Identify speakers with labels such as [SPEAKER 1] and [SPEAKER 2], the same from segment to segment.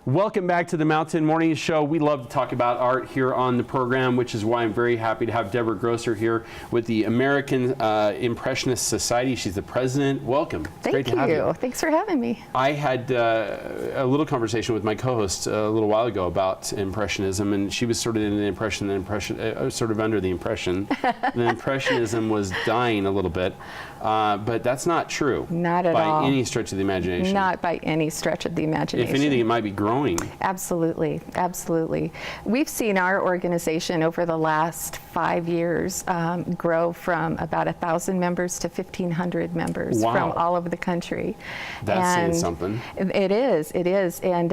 [SPEAKER 1] Welcome back to the Mountain Morning Show. We love to talk about art here on the program, which is why I'm very happy to have Debra Groesser here with the American Impressionist Society. She's the president. Welcome.
[SPEAKER 2] Thank you. Thanks for having me.
[SPEAKER 1] I had a little conversation with my co-host a little while ago about Impressionism, and she was sort of in the impression, sort of under the impression that Impressionism was dying a little bit. But that's not true.
[SPEAKER 2] Not at all.
[SPEAKER 1] By any stretch of the imagination.
[SPEAKER 2] Not by any stretch of the imagination.
[SPEAKER 1] If anything, it might be growing.
[SPEAKER 2] Absolutely, absolutely. We've seen our organization over the last 5 years grow from about 1,000 members to 1,500 members from all over the country.
[SPEAKER 1] That's saying something.
[SPEAKER 2] It is, it is. And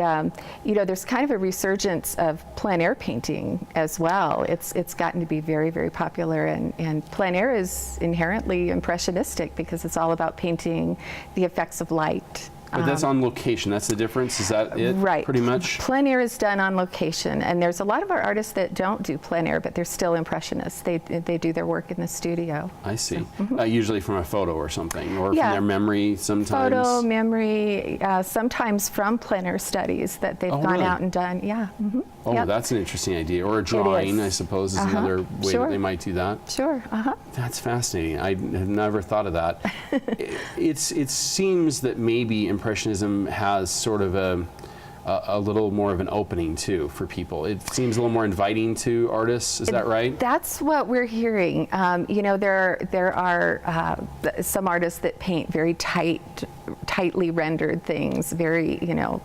[SPEAKER 2] you know, there's kind of a resurgence of plein air painting as well. It's gotten to be very, very popular, and plein air is inherently impressionistic because it's all about painting the effects of light.
[SPEAKER 1] But that's on location. That's the difference. Is that it?
[SPEAKER 2] Right.
[SPEAKER 1] Pretty much.
[SPEAKER 2] Plein air is done on location, and there's a lot of our artists that don't do plein air, but they're still impressionists. They do their work in the studio.
[SPEAKER 1] I see. Usually from a photo or something, or from
[SPEAKER 2] Yeah.
[SPEAKER 1] their memory sometimes.
[SPEAKER 2] Photo, memory, sometimes from plein air studies that they've gone
[SPEAKER 1] really?
[SPEAKER 2] out and done. Yeah.
[SPEAKER 1] Oh,
[SPEAKER 2] Yep.
[SPEAKER 1] that's an interesting idea. Or a drawing, I suppose, is another way that they might do that.
[SPEAKER 2] Sure.
[SPEAKER 1] That's fascinating. I have never thought of that. It seems that maybe Impressionism has sort of a little more of an opening too for people. It seems a little more inviting to artists. Is that right?
[SPEAKER 2] That's what we're hearing. You know, there are some artists that paint very tightly rendered things, very, you know,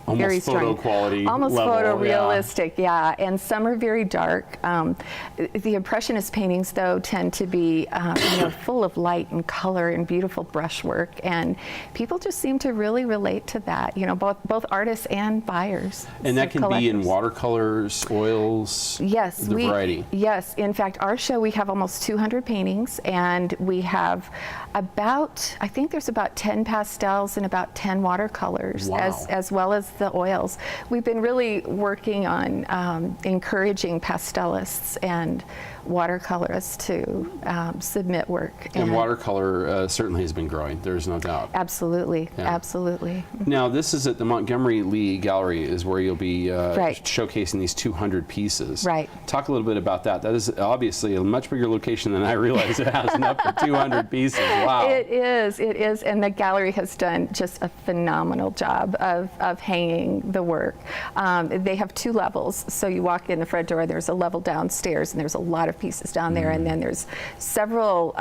[SPEAKER 1] almost
[SPEAKER 2] very
[SPEAKER 1] photo
[SPEAKER 2] strong,
[SPEAKER 1] quality
[SPEAKER 2] almost
[SPEAKER 1] level,
[SPEAKER 2] photorealistic, yeah. And some are very dark. The Impressionist paintings, though, tend to be you know, full of light and color and beautiful brushwork, and people just seem to really relate to that. You know, both artists and buyers.
[SPEAKER 1] And that can be in watercolors, oils.
[SPEAKER 2] Yes,
[SPEAKER 1] the variety.
[SPEAKER 2] Yes, in fact, our show we have almost 200 paintings, and we have about, I think there's about 10 pastels and about 10 watercolors, as well as the oils. We've been really working on encouraging pastelists and watercolorists to submit work.
[SPEAKER 1] And watercolor certainly has been growing, there's no doubt.
[SPEAKER 2] Absolutely, absolutely.
[SPEAKER 1] Now this is at the Montgomery Lee Gallery is where you'll be showcasing these 200 pieces.
[SPEAKER 2] Right.
[SPEAKER 1] Talk a little bit about that. That is obviously a much bigger location than I realized it has enough for 200 pieces. Wow.
[SPEAKER 2] It is, and the gallery has done just a phenomenal job of hanging the work. They have 2 levels, so you walk in the front door, there's a level downstairs, and there's a lot of pieces down there, and then there's several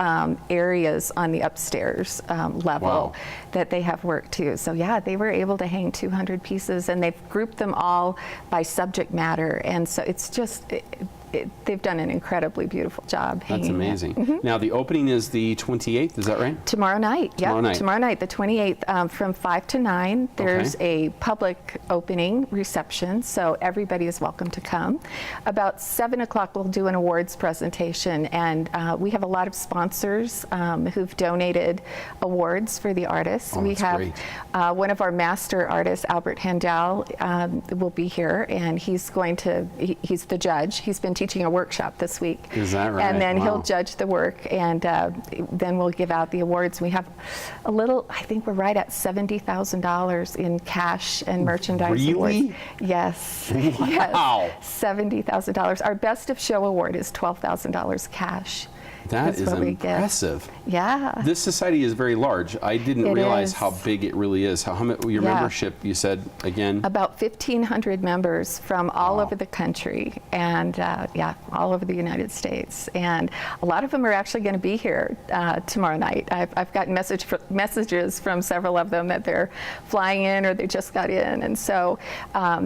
[SPEAKER 2] areas on the upstairs level that they have work too. So yeah, they were able to hang 200 pieces, and they've grouped them all by subject matter, and so it's just they've done an incredibly beautiful job hanging.
[SPEAKER 1] That's amazing. Now the opening is the 28th, is that right?
[SPEAKER 2] Tomorrow night, yeah. Tomorrow night, the 28th, from 5 to 9. There's a public opening reception, so everybody is welcome to come. About 7 o'clock, we'll do an awards presentation, and we have a lot of sponsors who've donated awards for the artists.
[SPEAKER 1] Oh,
[SPEAKER 2] we have
[SPEAKER 1] great.
[SPEAKER 2] One of our master artists, Albert Handel, will be here, and he's he's the judge. He's been teaching a workshop this week.
[SPEAKER 1] Is that right?
[SPEAKER 2] And then he'll judge the work, and then we'll give out the awards. We have a little, I think we're right at $70,000 in cash and merchandise awards. Yes.
[SPEAKER 1] Wow.
[SPEAKER 2] Yes. $70,000. Our Best of Show award is $12,000 cash.
[SPEAKER 1] That is impressive.
[SPEAKER 2] Yeah.
[SPEAKER 1] This society is very large. I didn't realize how big it really is. How your membership, you said, again? About
[SPEAKER 2] 1,500 members from all over the country, and all over the United States. And a lot of them are actually going to be here tomorrow night. I've gotten messages from several of them that they're flying in or they just got in. And so,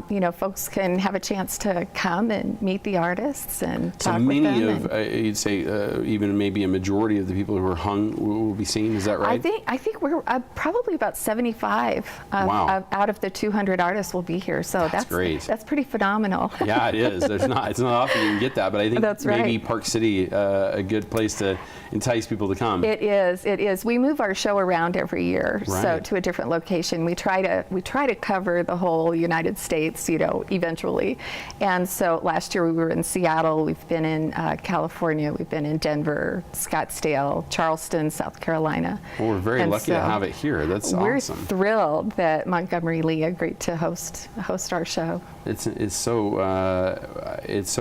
[SPEAKER 2] you know, folks can have a chance to come and meet the artists and talk with them.
[SPEAKER 1] So many of, you'd say, even maybe a majority of the people who are hung will be seen. Is that right?
[SPEAKER 2] I think we're probably about 75 out of the 200 artists will be here. So that's great. That's pretty phenomenal.
[SPEAKER 1] Yeah, it is. It's not often you can get that, but I think maybe Park City a good place to entice people to come.
[SPEAKER 2] It is. It is. We move our show around every year, so to a different location. We try to cover the whole United States, you know, eventually. And so last year we were in Seattle. We've been in California. We've been in Denver. Denver, Scottsdale, Charleston, South Carolina.
[SPEAKER 1] Well, we're very
[SPEAKER 2] And
[SPEAKER 1] lucky to
[SPEAKER 2] so
[SPEAKER 1] have it here. That's
[SPEAKER 2] We're
[SPEAKER 1] awesome.
[SPEAKER 2] thrilled that Montgomery Lee agreed to host our show.
[SPEAKER 1] It's so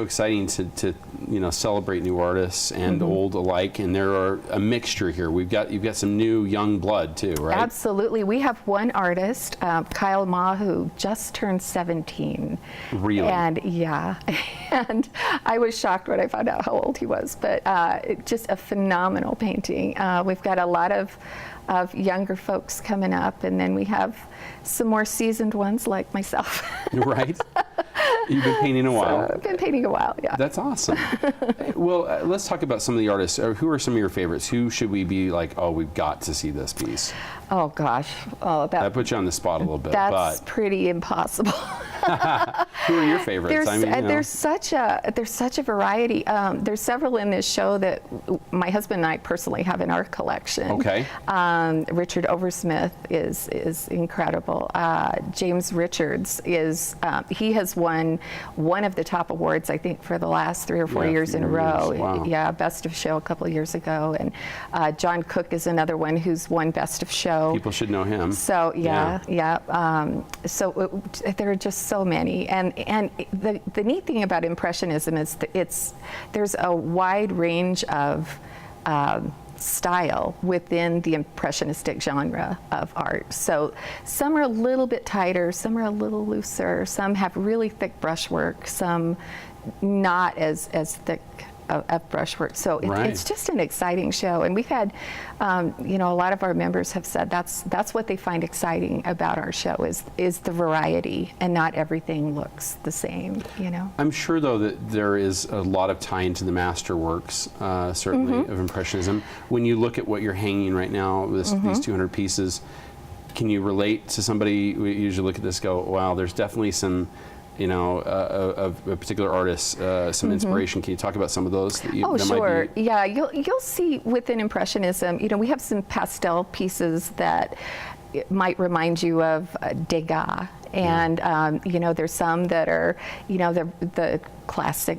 [SPEAKER 1] exciting to celebrate new artists and old alike, and there are a mixture here. You've got some new young blood too, right?
[SPEAKER 2] Absolutely. We have one artist, Kyle Ma, who just turned 17.
[SPEAKER 1] Really?
[SPEAKER 2] And yeah, and I was shocked when I found out how old he was, but just a phenomenal painting. We've got a lot of younger folks coming up, and then we have some more seasoned ones like myself.
[SPEAKER 1] Right? You've been painting a while.
[SPEAKER 2] So I've been painting a while, yeah.
[SPEAKER 1] That's awesome. Well, let's talk about some of the artists. Who are some of your favorites? Who should we be like, oh, we've got to see this piece?
[SPEAKER 2] Oh gosh,
[SPEAKER 1] That puts you on the spot a little bit.
[SPEAKER 2] that's
[SPEAKER 1] but
[SPEAKER 2] pretty impossible.
[SPEAKER 1] who are your favorites?
[SPEAKER 2] There's such a variety. There's several in this show that my husband and I personally have in our collection.
[SPEAKER 1] Okay.
[SPEAKER 2] Richard Oversmith is incredible. James Richards he has won one of the top awards, I think, for the last 3 or 4 years in a row.
[SPEAKER 1] Wow.
[SPEAKER 2] Yeah, Best of Show a couple of years ago, and John Cook is another one who's won Best of Show.
[SPEAKER 1] People should know him.
[SPEAKER 2] So there are just so many, and the neat thing about Impressionism is that there's a wide range of style within the impressionistic genre of art. So some are a little bit tighter, some are a little looser, some have really thick brushwork, some not as thick of brushwork. So it's just an exciting show, and we've had a lot of our members have said that's what they find exciting about our show is the variety, and not everything looks the same.
[SPEAKER 1] I'm sure though that there is a lot of tie into the masterworks, certainly of Impressionism. When you look at what you're hanging right now with these 200 pieces, can you relate to somebody? We usually look at this, go, wow, there's definitely some of a particular artist, some inspiration. Can you talk about some of those? That
[SPEAKER 2] Sure.
[SPEAKER 1] Might be...
[SPEAKER 2] Yeah, you'll see within Impressionism, we have some pastel pieces that might remind you of Degas. And there's some that are, the classic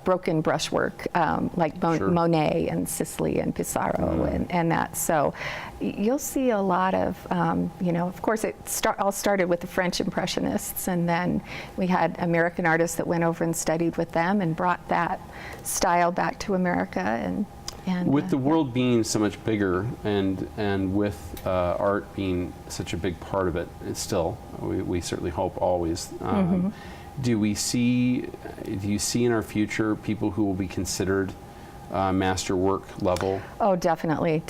[SPEAKER 2] broken brushwork, like Monet and Sisley and Pissarro and that. So you'll see a lot of, of course, it all started with the French Impressionists, and then we had American artists that went over and studied with them and brought that style back to America. And
[SPEAKER 1] with the world being so much bigger, and with art being such a big part of it, it's still, we certainly hope always. Do you see in our future people who will be considered masterwork level?
[SPEAKER 2] Oh, definitely.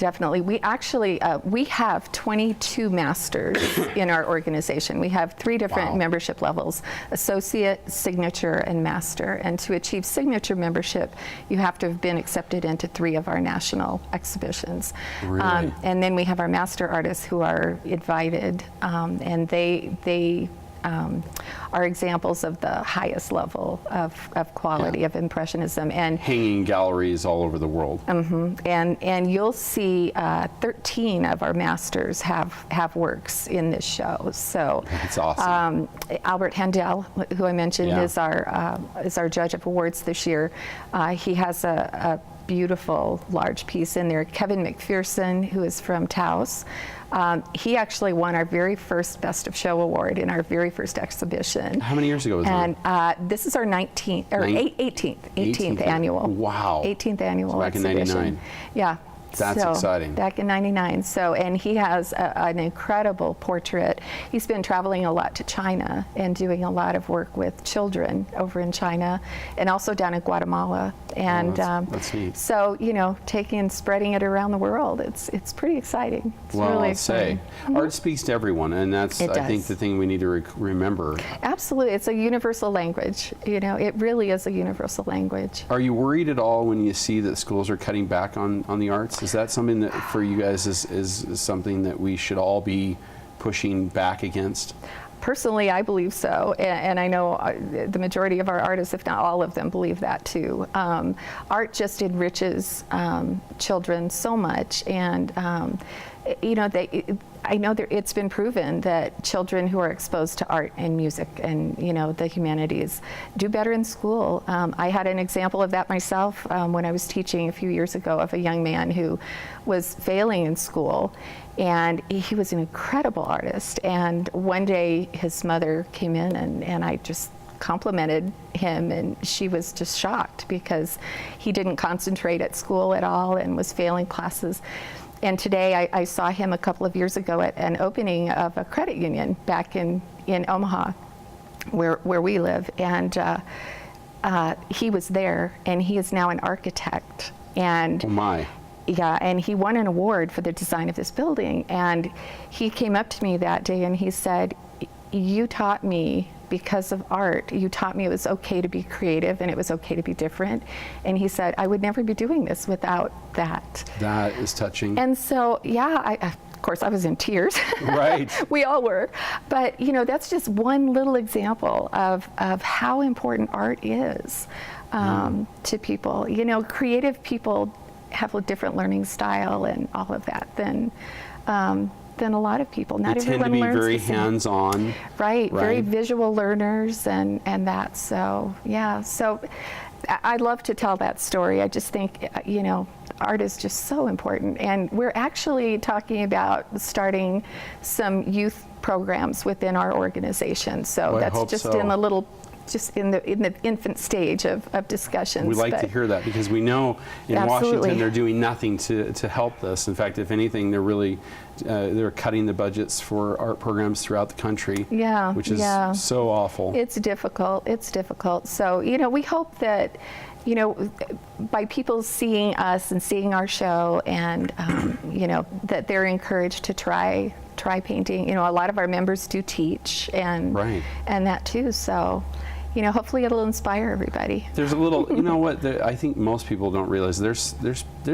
[SPEAKER 2] We actually, we have 22 masters in our organization. We have 3 different membership levels: associate, signature, and master. And to achieve signature membership, you have to have been accepted into 3 of our national exhibitions.
[SPEAKER 1] Really?
[SPEAKER 2] And then we have our master artists who are invited, and they are examples of the highest level of quality of Impressionism, and
[SPEAKER 1] hanging galleries all over the world.
[SPEAKER 2] And you'll see 13 of our masters have works in this show. So
[SPEAKER 1] that's awesome.
[SPEAKER 2] Albert Handel, who I mentioned, is our judge of awards this year. He has a beautiful large piece in there. Kevin McPherson, who is from Taos. He actually won our very first Best of Show award in our very first exhibition.
[SPEAKER 1] How many years ago was that?
[SPEAKER 2] And this is our 18th annual.
[SPEAKER 1] Wow.
[SPEAKER 2] 18th annual
[SPEAKER 1] back
[SPEAKER 2] exhibition.
[SPEAKER 1] In 99.
[SPEAKER 2] Yeah.
[SPEAKER 1] That's exciting.
[SPEAKER 2] Back in 99. So, and he has an incredible portrait. He's been traveling a lot to China and doing a lot of work with children over in China, and also down in Guatemala. And
[SPEAKER 1] that's neat.
[SPEAKER 2] So, spreading it around the world. It's pretty exciting. It's
[SPEAKER 1] well,
[SPEAKER 2] really
[SPEAKER 1] I'll
[SPEAKER 2] exciting.
[SPEAKER 1] say, art speaks to everyone, and that's, I think, the thing we need to remember.
[SPEAKER 2] Absolutely. It's a universal language. It really is a universal language.
[SPEAKER 1] Are you worried at all when you see that schools are cutting back on the arts? Is that something that for you guys is something that we should all be pushing back against?
[SPEAKER 2] Personally, I believe so, and I know the majority of our artists, if not all of them, believe that too. Art just enriches children so much, and you know, I know that it's been proven that children who are exposed to art and music and, you know, the humanities do better in school. I had an example of that myself when I was teaching a few years ago of a young man who was failing in school, and he was an incredible artist. And one day his mother came in and I just complimented him, and she was just shocked because he didn't concentrate at school at all and was failing classes. And today I saw him a couple of years ago at an opening of a credit union back in Omaha, where we live, and he was there, and he is now an architect. And
[SPEAKER 1] Oh my.
[SPEAKER 2] yeah, and he won an award for the design of this building. And he came up to me that day and he said, "You taught me, because of art, you taught me it was okay to be creative and it was okay to be different." And he said, "I would never be doing this without that."
[SPEAKER 1] That is touching.
[SPEAKER 2] And so, yeah, of course, I was in tears.
[SPEAKER 1] Right.
[SPEAKER 2] We all were. But, you know, that's just one little example of how important art is to people. You know, creative people have a different learning style and all of that than a lot of people. Not
[SPEAKER 1] They tend to
[SPEAKER 2] everyone
[SPEAKER 1] be
[SPEAKER 2] learns
[SPEAKER 1] very
[SPEAKER 2] the same.
[SPEAKER 1] hands-on.
[SPEAKER 2] Right, very
[SPEAKER 1] Right.
[SPEAKER 2] visual learners and that. So, yeah, so I love to tell that story. I just think, you know, art is just so important. And we're actually talking about starting some youth programs within our organization. So
[SPEAKER 1] Well, I
[SPEAKER 2] that's
[SPEAKER 1] hope
[SPEAKER 2] just
[SPEAKER 1] so.
[SPEAKER 2] in the discussions stage of discussions.
[SPEAKER 1] We like to
[SPEAKER 2] but-
[SPEAKER 1] hear that because we know in
[SPEAKER 2] Absolutely.
[SPEAKER 1] Washington they're doing nothing to help this. In fact, if anything, they're really they're cutting the budgets for art programs throughout the country.
[SPEAKER 2] Yeah,
[SPEAKER 1] which is
[SPEAKER 2] yeah.
[SPEAKER 1] so awful.
[SPEAKER 2] It's difficult. It's difficult. So, you know, we hope that, you know, by people seeing us and seeing our show, and you know, that they're encouraged to try painting. You know, a lot of our members do teach and
[SPEAKER 1] Right.
[SPEAKER 2] and that too. So, you know, hopefully it'll inspire everybody.
[SPEAKER 1] There's a little, you know what? I think most people don't realize there's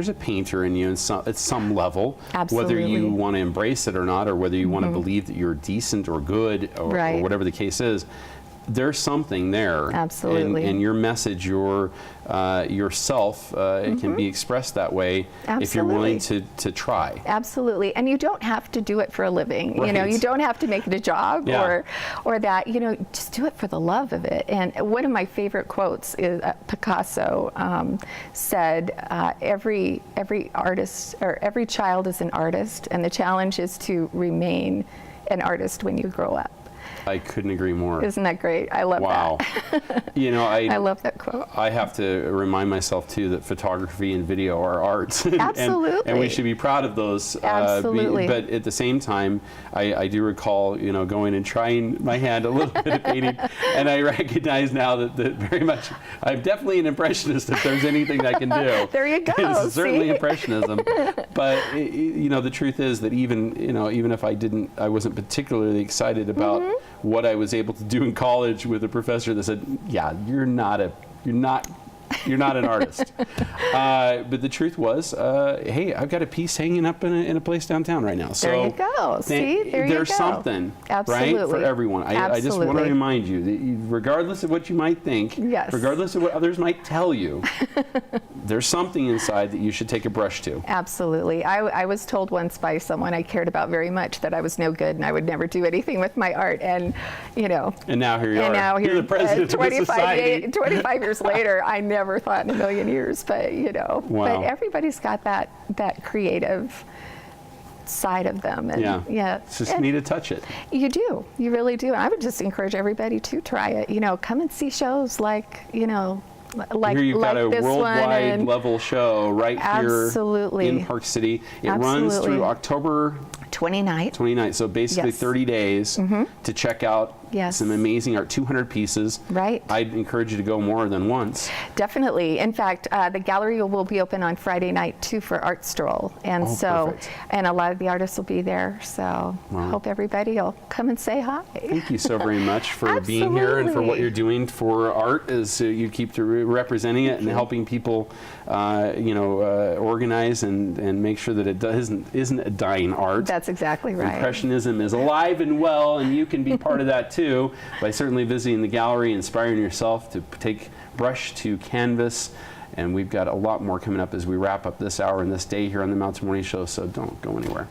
[SPEAKER 1] a painter in you at some level, whether you
[SPEAKER 2] Absolutely.
[SPEAKER 1] want to embrace it or not, or whether you want to believe that you're decent or good, or
[SPEAKER 2] Right.
[SPEAKER 1] whatever the case is. There's something there.
[SPEAKER 2] Absolutely.
[SPEAKER 1] And your message, yourself, it can be expressed that way if you're willing to try.
[SPEAKER 2] Absolutely. And you don't have to do it for a living. You know,
[SPEAKER 1] Right.
[SPEAKER 2] you don't have to make it a job
[SPEAKER 1] Yeah.
[SPEAKER 2] or that, you know, just do it for the love of it. And one of my favorite quotes is Picasso said, every artist, or every child is an artist, and the challenge is to remain an artist when you grow up.
[SPEAKER 1] I couldn't agree more.
[SPEAKER 2] Isn't that great? I love
[SPEAKER 1] Wow.
[SPEAKER 2] that.
[SPEAKER 1] You know,
[SPEAKER 2] I love that quote.
[SPEAKER 1] I have to remind myself too that photography and video are arts. and
[SPEAKER 2] Absolutely.
[SPEAKER 1] we should be proud of those.
[SPEAKER 2] Absolutely.
[SPEAKER 1] But at the same time, I do recall, you know, going and trying my hand a little bit at painting, and I recognize now that very much, I'm definitely an impressionist if there's anything I can do.
[SPEAKER 2] There you go.
[SPEAKER 1] It's certainly
[SPEAKER 2] See?
[SPEAKER 1] impressionism. But you know, the truth is that even if I wasn't particularly excited about what I was able to do in college with a professor that said, "Yeah, you're not an artist." But the truth was, hey, I've got a piece hanging up in a place downtown right now. So
[SPEAKER 2] There you go. See, there you
[SPEAKER 1] there's
[SPEAKER 2] go.
[SPEAKER 1] something, right, for
[SPEAKER 2] Absolutely.
[SPEAKER 1] everyone. I just want to
[SPEAKER 2] Absolutely.
[SPEAKER 1] remind you that regardless of what you might think,
[SPEAKER 2] Yes.
[SPEAKER 1] regardless of what others might tell you, there's something inside that you should take a brush to.
[SPEAKER 2] Absolutely. I was told once by someone I cared about very much that I was no good and I would never do anything with my art. And, you know.
[SPEAKER 1] And now here you
[SPEAKER 2] And
[SPEAKER 1] are.
[SPEAKER 2] now
[SPEAKER 1] You're
[SPEAKER 2] here,
[SPEAKER 1] the president of the society.
[SPEAKER 2] 25 years later, I never thought in a million years, but, you know.
[SPEAKER 1] Wow.
[SPEAKER 2] But everybody's got that creative side of them. And
[SPEAKER 1] Yeah. Just
[SPEAKER 2] and
[SPEAKER 1] need to touch it.
[SPEAKER 2] you do. You really do. I would just encourage everybody to try it. You know, come and see shows like, you know, like
[SPEAKER 1] Here you've got a
[SPEAKER 2] this one
[SPEAKER 1] worldwide
[SPEAKER 2] and
[SPEAKER 1] level show right
[SPEAKER 2] Absolutely.
[SPEAKER 1] here in Park City. It runs
[SPEAKER 2] Absolutely.
[SPEAKER 1] through October
[SPEAKER 2] 29th.
[SPEAKER 1] 29th, so basically
[SPEAKER 2] Yes.
[SPEAKER 1] 30 days to check out
[SPEAKER 2] Yes.
[SPEAKER 1] some amazing art, 200 pieces.
[SPEAKER 2] Right.
[SPEAKER 1] I'd encourage you to go more than once.
[SPEAKER 2] Definitely. In fact, the gallery will be open on Friday night too for Art Stroll, and
[SPEAKER 1] Oh,
[SPEAKER 2] so
[SPEAKER 1] perfect.
[SPEAKER 2] and a lot of the artists will be there. So
[SPEAKER 1] Wow.
[SPEAKER 2] hope everybody will come and say hi.
[SPEAKER 1] Thank you so very much for being here and for what
[SPEAKER 2] Absolutely.
[SPEAKER 1] you're doing for art as you keep representing it and helping people, organize and make sure that it isn't a dying art.
[SPEAKER 2] That's exactly right.
[SPEAKER 1] Impressionism is alive and well, and you can be part of that too by certainly visiting the gallery, inspiring yourself to take brush to canvas. And we've got a lot more coming up as we wrap up this hour and this day here on the Mountain Morning Show, so don't go anywhere.